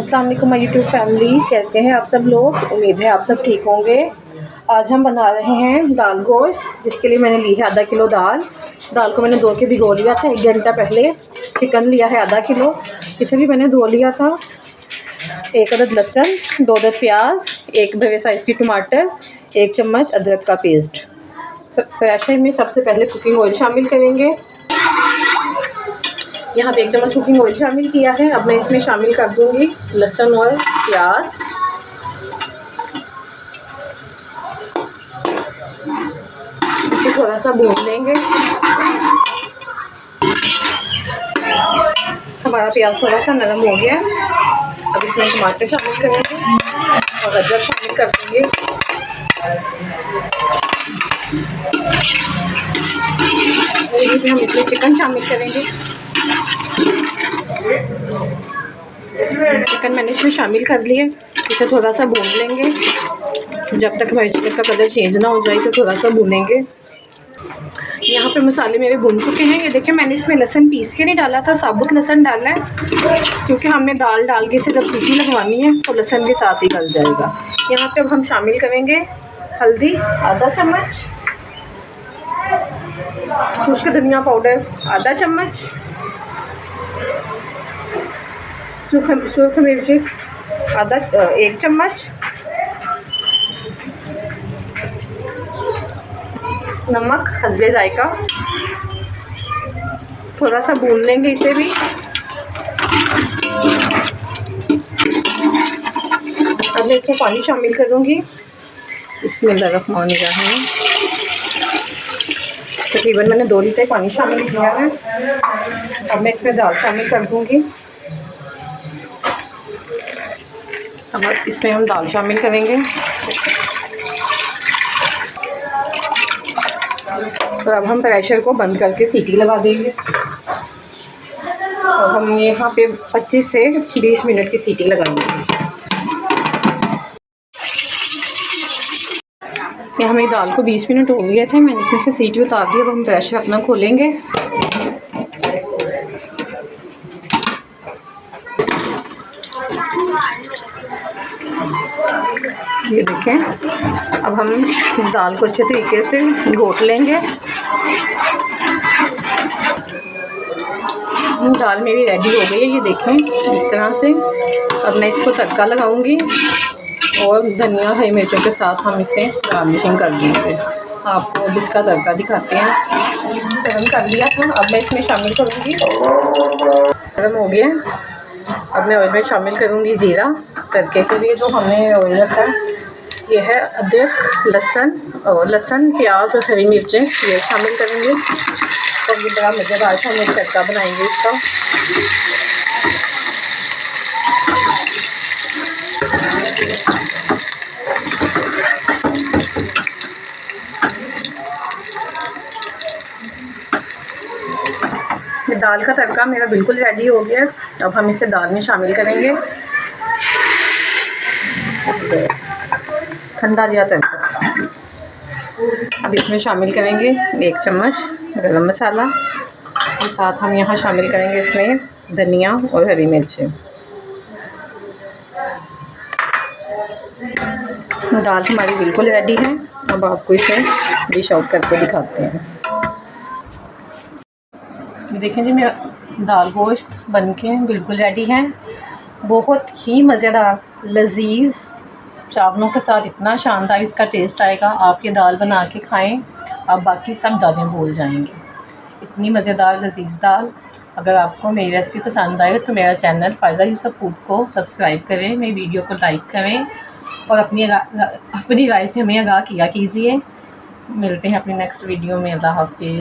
अस्सलाम वालेकुम my YouTube family, कैसे हैं आप सब लोग। उम्मीद है आप सब ठीक होंगे। आज हम बना रहे हैं दाल गोश्त, जिसके लिए मैंने ली है आधा किलो दाल। दाल को मैंने धो के भिगो लिया था 1 घंटा पहले। चिकन लिया है आधा किलो, इसे भी मैंने धो लिया था। 1 अदद लहसुन, 2 अदद प्याज, 1 बड़े साइज़ की टमाटर, 1 चम्मच अदरक का पेस्ट। प्रेशर में सबसे पहले कुकिंग ऑयल शामिल करेंगे। यहाँ पे 1 चम्मच कुकिंग ऑयल शामिल किया है। अब मैं इसमें शामिल कर दूंगी लहसुन और प्याज। इसे थोड़ा सा भून लेंगे। हमारा प्याज थोड़ा सा नरम हो गया। अब इसमें टमाटर शामिल करेंगे और अदरक शामिल कर देंगे। और हम इसमें चिकन शामिल करेंगे। चिकन मैंने इसमें शामिल कर लिया। इसे थोड़ा सा भून लेंगे जब तक हमारे चिकन का कलर चेंज ना हो जाए, तो थोड़ा सा भूनेंगे। यहाँ पे मसाले मेरे भून चुके हैं। ये देखिए, मैंने इसमें लहसुन पीस के नहीं डाला था, साबुत लहसुन डाला है, क्योंकि हमने दाल डाल के इसे जब सीटी लगवानी है तो लहसुन के साथ ही गल जाएगा। यहाँ पे अब हम शामिल करेंगे हल्दी आधा चम्मच, खुश्क धनिया पाउडर आधा चम्मच, सूख मिर्ची 1 चम्मच, नमक हस्बे जायका। थोड़ा सा भून लेंगे इसे भी। अब मैं इसमें पानी शामिल करूँगी। बिस्मिल्लाहिर्रहमानिर्रहीम। तकरीबन मैंने 2 लीटर पानी शामिल किया है। अब मैं इसमें दाल शामिल कर दूँगी। अब इसमें हम दाल शामिल करेंगे और अब हम प्रेशर को बंद करके सीटी लगा देंगे। और हम यहाँ पे 25 से 20 मिनट की सीटी लगाएंगे। यहाँ मेरी दाल को 20 मिनट हो गए थे, मैंने इसमें से सीटी उतार दी। अब हम प्रेशर अपना खोलेंगे। ये देखें, अब हम इस दाल को अच्छे तरीके से घोट लेंगे। दाल मेरी रेडी हो गई है, ये देखें इस तरह से। अब मैं इसको तड़का लगाऊंगी और धनिया हरी मिर्चों के साथ हम इसे गार्निशिंग कर देंगे। आपको अब इसका तड़का दिखाते हैं। गरम कर लिया था, अब मैं इसमें शामिल करूँगी। गरम हो गया। अब मैं ऑयल में शामिल करूँगी ज़ीरा। तड़के के लिए जो हमने ऑयल रखा है, ये है अदरक, लहसुन, प्याज और हरी मिर्चें, ये शामिल करेंगे। तो ये बड़ा मज़ेदार सा हम तड़का बनाएंगे इसका। ये दाल का तड़का मेरा बिल्कुल रेडी हो गया। अब हम इसे दाल में शामिल करेंगे। ठंडा दिया तड़का। अब इसमें शामिल करेंगे 1 चम्मच गरम मसाला और साथ हम यहाँ शामिल करेंगे इसमें धनिया और हरी मिर्चें। दाल हमारी बिल्कुल रेडी है। अब आपको इसे डिश आउट करके दिखाते हैं। देखें जी, मेरा दाल गोश्त बनके बिल्कुल रेडी है। बहुत ही मज़ेदार, लजीज चावलों के साथ इतना शानदार इसका टेस्ट आएगा। आप ये दाल बना के खाएं, आप बाकी सब दालें भूल जाएंगे। इतनी मज़ेदार लजीज दाल। अगर आपको मेरी रेसिपी पसंद आए तो मेरा चैनल फ़ायज़ा यूसुफ फूड को सब्सक्राइब करें, मेरी वीडियो को लाइक करें और अपनी राय से हमें आगाह किया कीजिए। मिलते हैं अपनी नेक्स्ट वीडियो में। अल्लाह हाफ़िज़।